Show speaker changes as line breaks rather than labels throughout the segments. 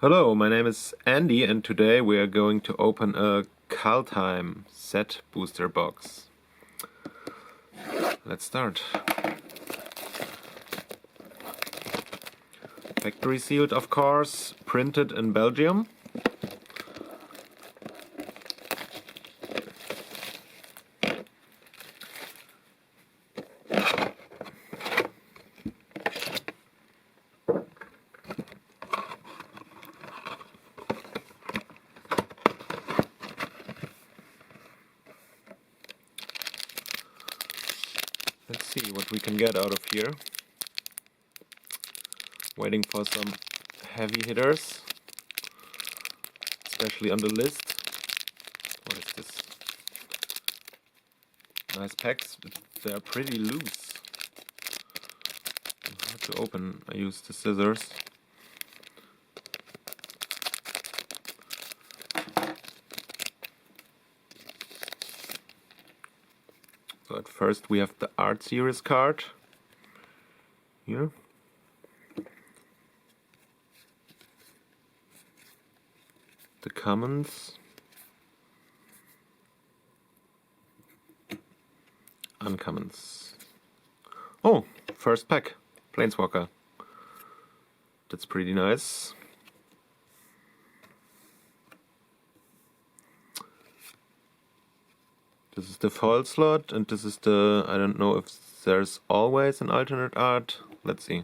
Hello, my name is Andy and today we are going to open a Kaldheim set booster box. Let's start. Factory sealed, of course, printed in Belgium. Let's see what we can get out of here. Waiting for some heavy hitters, especially on the list. What is this? Nice packs, but they are pretty loose. Hard to open. I use the scissors. So at first we have the Art Series card here. The commons, uncommons. Oh, first pack, Planeswalker. That's pretty nice. This is the foil slot, and this is the, I don't know if there's always an alternate art. Let's see.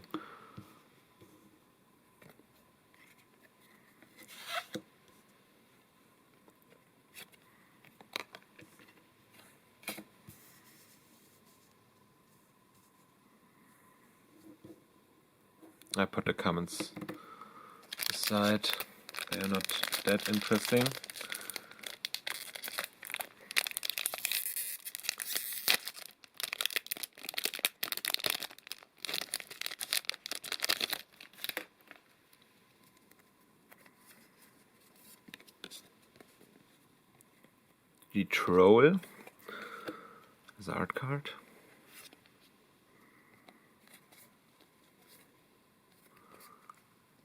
I put the comments aside, they are not that interesting. The Troll is an art card.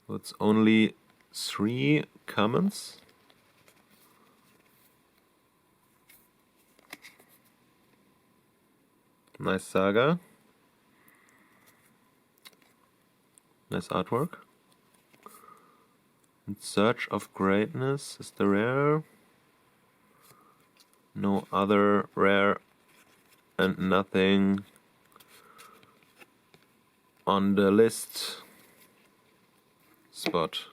It's only 3 commons. Nice saga. Nice artwork. In Search of Greatness is the rare. No other rare and nothing on the list spot.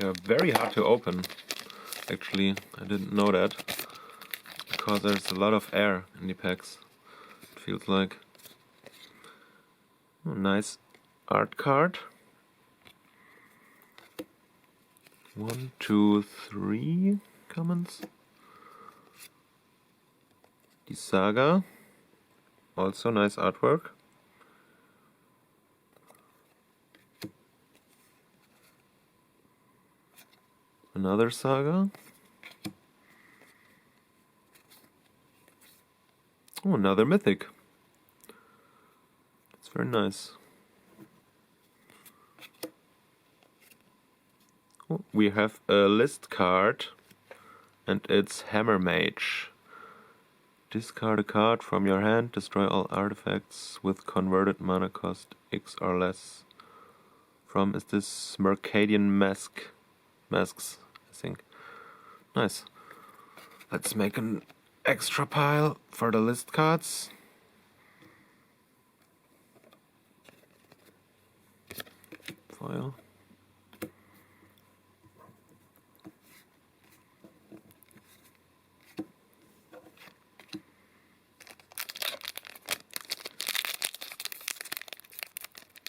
Yeah, very hard to open. Actually, I didn't know that. Because there's a lot of air in the packs, it feels like. Oh, nice art card. 1, 2, 3 commons. The Saga, also nice artwork. Another Saga. Oh, another Mythic. That's very nice. Oh, we have a list card, and it's Hammer Mage. Discard a card from your hand, destroy all artifacts with converted mana cost X or less. From, is this Mercadian Masks, I think. Nice. Let's make an extra pile for the list cards. Foil.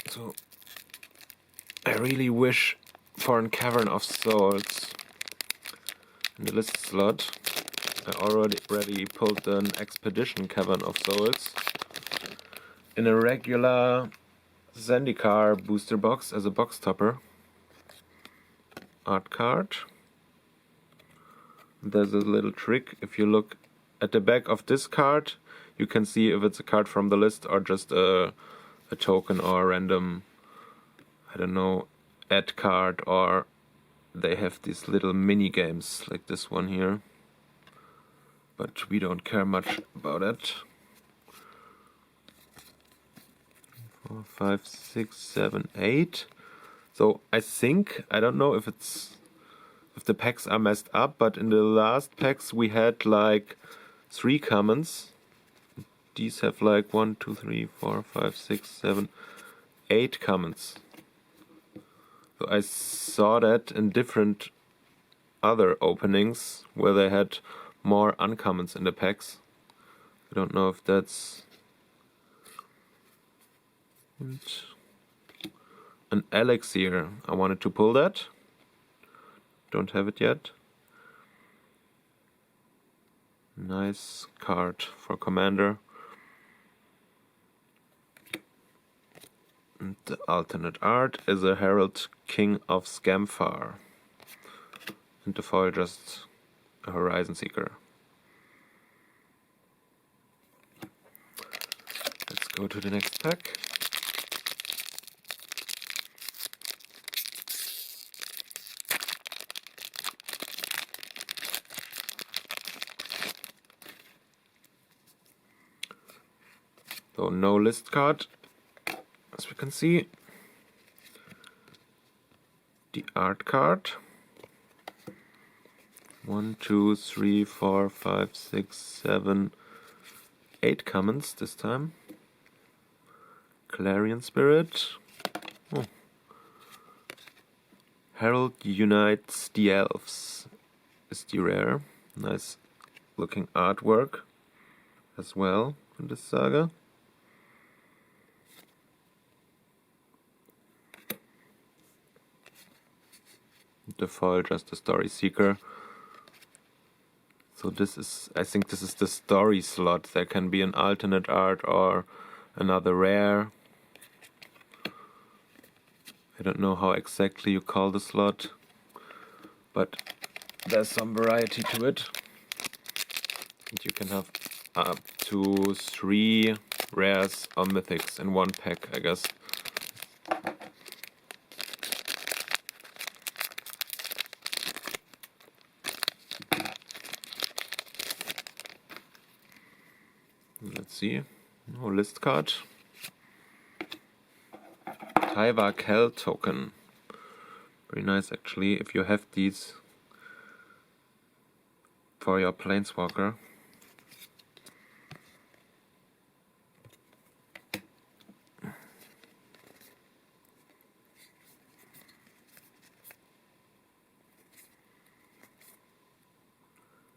So I really wish for a Cavern of Souls in the list slot. I already pulled an Expedition Cavern of Souls in a regular Zendikar booster box as a box topper. Art card. There's a little trick. If you look at the back of this card, you can see if it's a card from the list or just a token or a random, I don't know, ad card, or they have these little mini games like this one here. But we don't care much about it. 4, 5, 6, 7, 8. So I think, I don't know if the packs are messed up, but in the last packs we had like 3 commons. These have like 1, 2, 3, 4, 5, 6, 7, 8 commons. So I saw that in different other openings where they had more uncommons in the packs. I don't know if that's an elixir. I wanted to pull that. Don't have it yet. Nice card for commander. And the alternate art is a Herald King of Scamfar. And the foil just a Horizon Seeker. Let's go to the next pack. So no list card, as we can see. The art card. 1, 2, 3, 4, 5, 6, 7, 8 commons this time. Clarion Spirit. Oh. Herald Unites the Elves is the rare. Nice looking artwork as well in this saga. The foil just a Story Seeker. So this is, I think this is the story slot. There can be an alternate art or another rare. I don't know how exactly you call the slot, but there's some variety to it. And you can have up to 3 rares or mythics in one pack, I guess. Let's see. No list card. Taiva Kel token. Very nice actually if you have these for your Planeswalker.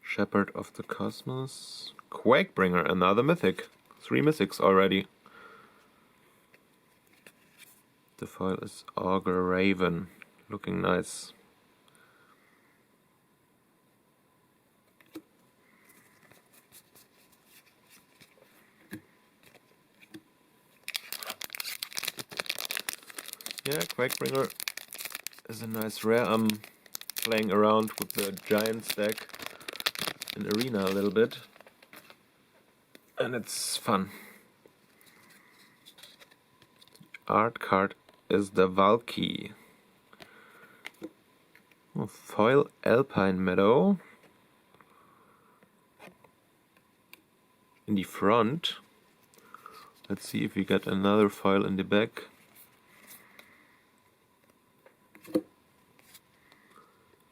Shepherd of the Cosmos. Quakebringer, another mythic. 3 mythics already. The foil is Augur Raven. Looking nice. Yeah, Quakebringer is a nice rare. I'm playing around with the Giants deck in Arena a little bit. And it's fun. Art card is the Valky. Oh, foil Alpine Meadow. In the front. Let's see if we get another foil in the back.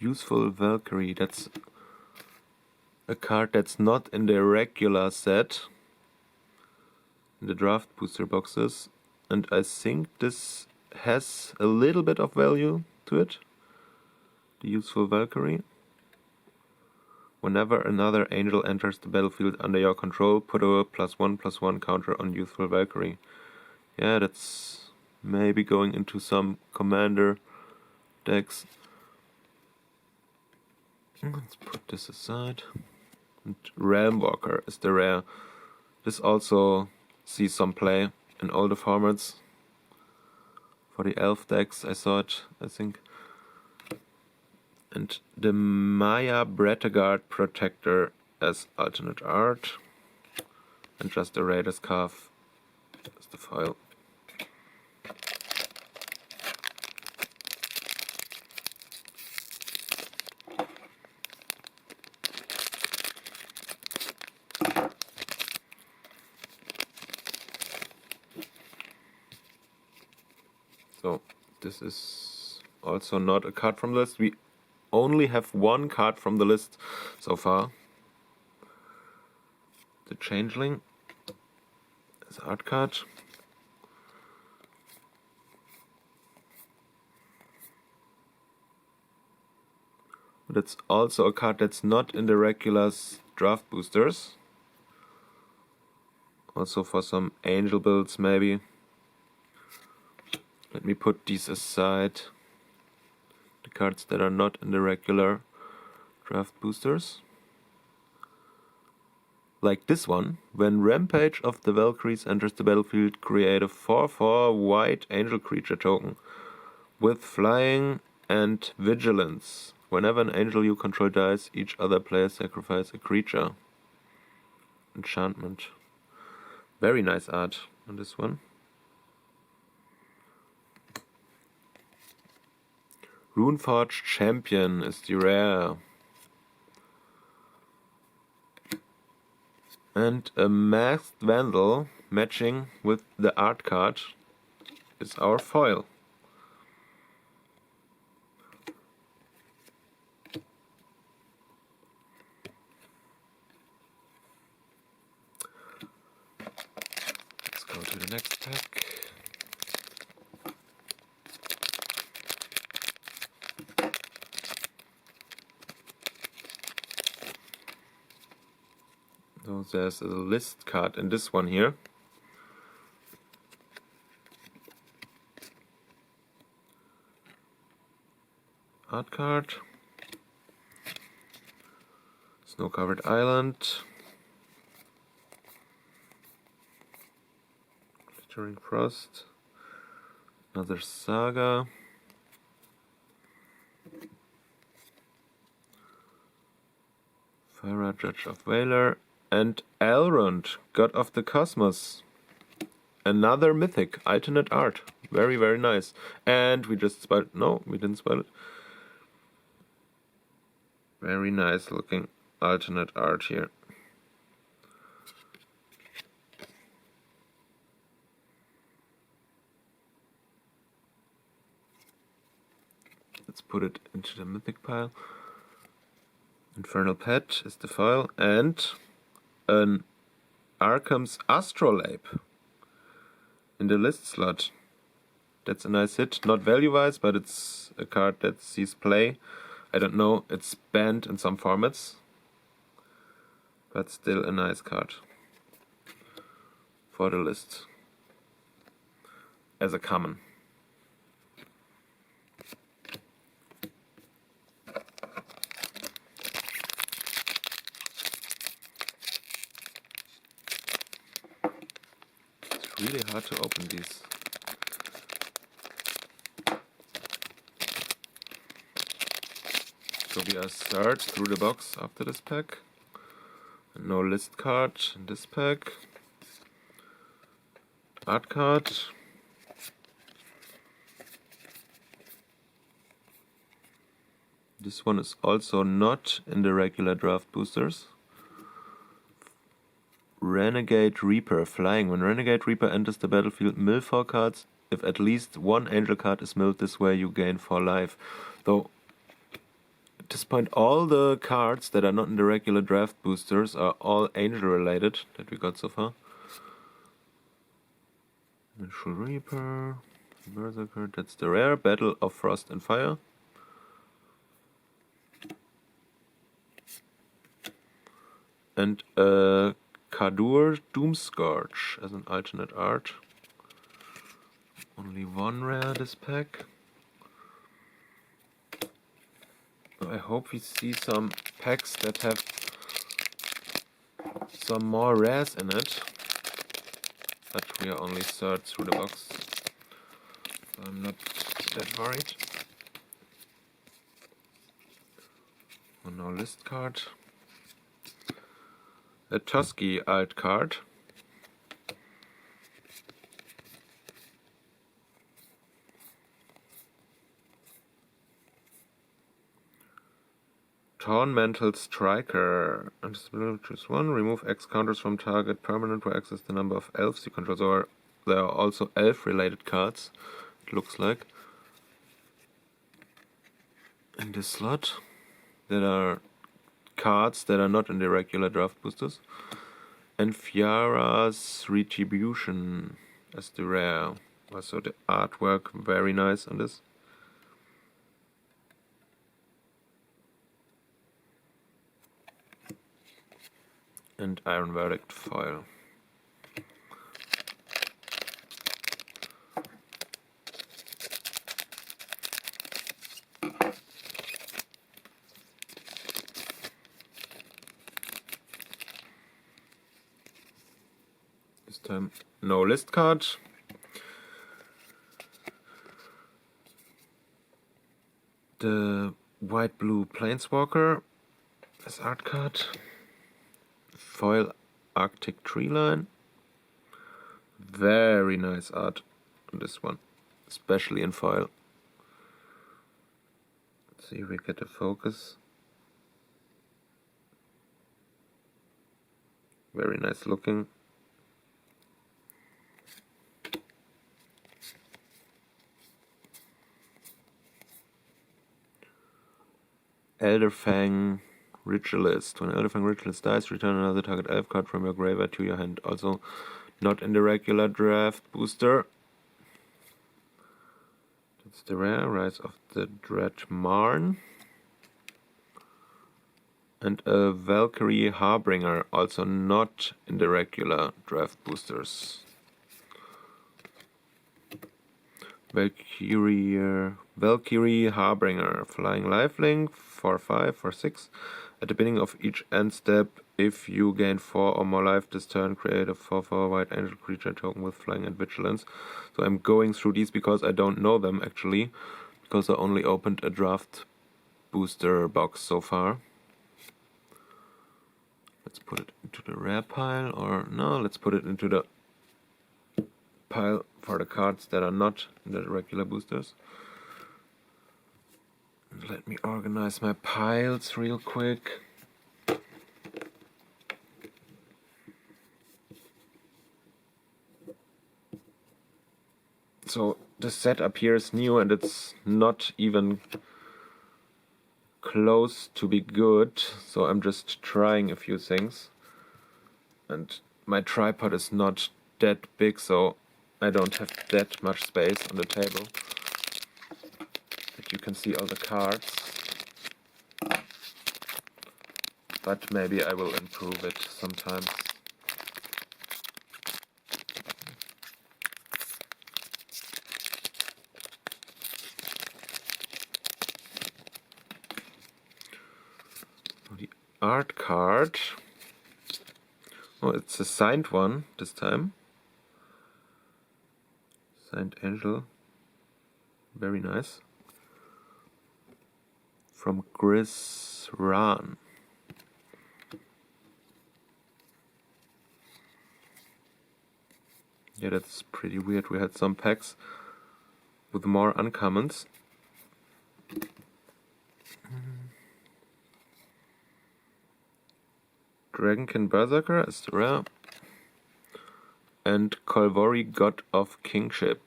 Useful Valkyrie. That's a card that's not in the regular set. In the draft booster boxes, and I think this has a little bit of value to it. The Useful Valkyrie. Whenever another angel enters the battlefield under your control, put a +1/+1 counter on Useful Valkyrie. Yeah, that's maybe going into some commander decks. Let's put this aside. And Realm Walker is the rare. This also sees some play in older formats. For the elf decks I saw it, I think. And the Maya Bretagard Protector as alternate art. And just the Raider's Calf as the foil. So this is also not a card from the list. We only have one card from the list so far. The Changeling is art card. But it's also a card that's not in the regular draft boosters. Also for some angel builds maybe. Let me put these aside. The cards that are not in the regular draft boosters. Like this one. When Rampage of the Valkyries enters the battlefield, create a 4/4 white angel creature token with flying and vigilance. Whenever an angel you control dies, each other player sacrifices a creature. Enchantment. Very nice art on this one. Runeforged Champion is the rare. And a Masked Vandal matching with the art card is our foil. Let's go to the next pack. So there's a list card in this one here. Art card. Snow-covered island. Glittering frost. Another saga. Farah, Judge of Valor. And Elrond, God of the Cosmos. Another mythic, alternate art. Very, very nice. And we just spoiled. No, we didn't spoil it. Very nice looking alternate art here. Let's put it into the mythic pile. Infernal Pet is the foil. And an Arkham's Astrolabe in the list slot. That's a nice hit. Not value-wise, but it's a card that sees play. I don't know, it's banned in some formats. But still a nice card for the list. As a common. Really hard to open these. So we are start through the box after this pack. And no list card in this pack. Art card. This one is also not in the regular draft boosters. Renegade Reaper, flying. When Renegade Reaper enters the battlefield, mill 4 cards. If at least one angel card is milled this way, you gain 4 life. Though, at this point, all the cards that are not in the regular draft boosters are all angel related that we got so far. Initial Reaper, Berserker, that's the rare. Battle of Frost and Fire. And Kadur Doomscourge as an alternate art. Only one rare this pack. I hope we see some packs that have some more rares in it, but we are only third through the box, so I'm not that worried. One more list card. A Tusky alt card. Tormental Striker. Choose one. Remove X counters from target permanent to access the number of elves you control. So there are also elf-related cards, it looks like, in this slot. That are cards that are not in the regular draft boosters. And Fiara's Retribution as the rare. Also the artwork very nice on this. And Iron Verdict foil. This time no list card. The white-blue Planeswalker as art card. Foil Arctic Tree Line. Very nice art on this one, especially in foil. Let's see if we get a focus. Very nice looking. Elderfang Ritualist. When Elderfang Ritualist dies, return another target elf card from your graveyard to your hand. Also not in the regular draft booster. That's the rare. Rise of the Dread Marn. And a Valkyrie Harbinger, also not in the regular draft boosters. Valkyrie Harbinger, flying lifelink, 4/5 for 6. At the beginning of each end step, if you gain 4 or more life this turn, create a 4/4 white angel creature token with flying and vigilance. So I'm going through these because I don't know them actually, because I only opened a draft booster box so far. Let's put it into the rare pile, or no, let's put it into the pile for the cards that are not in the regular boosters. And let me organize my piles real quick. So the setup here is new and it's not even close to be good, so I'm just trying a few things. And my tripod is not that big, so I don't have that much space on the table that you can see all the cards. But maybe I will improve it sometimes. The art card. Oh, it's a signed one this time. Signed Angel. Very nice. From Chris Rahn. Yeah, that's pretty weird. We had some packs with more uncommons. Dragonkin Berserker is the rare. And Kolvori, God of Kingship.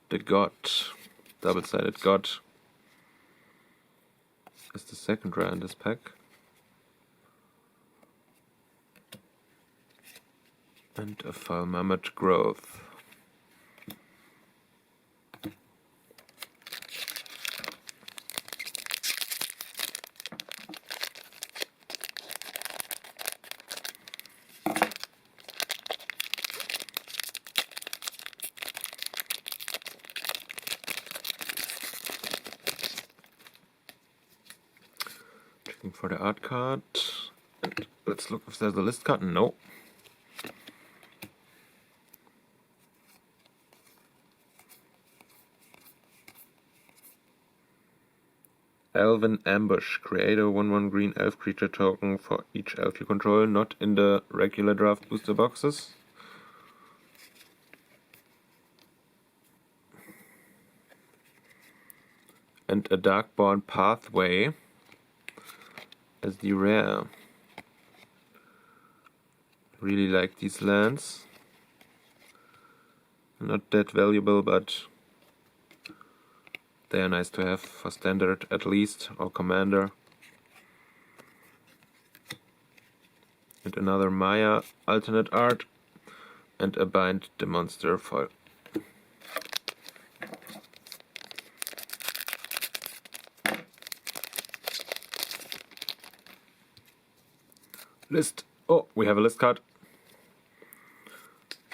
The God, double-sided God, is the second rare in this pack. And a Foul Mammoth Growth. For the art card, and let's Let's look if there's a list card. No. Elven Ambush. Create a 1/1 green elf creature token for each elf you control, not in the regular draft booster boxes. And a Darkborn Pathway as the rare. Really like these lands. Not that valuable, but they are nice to have for standard at least, or commander. And another Maya alternate art, and a Bind the Monster foil. List. Oh, we have a list card.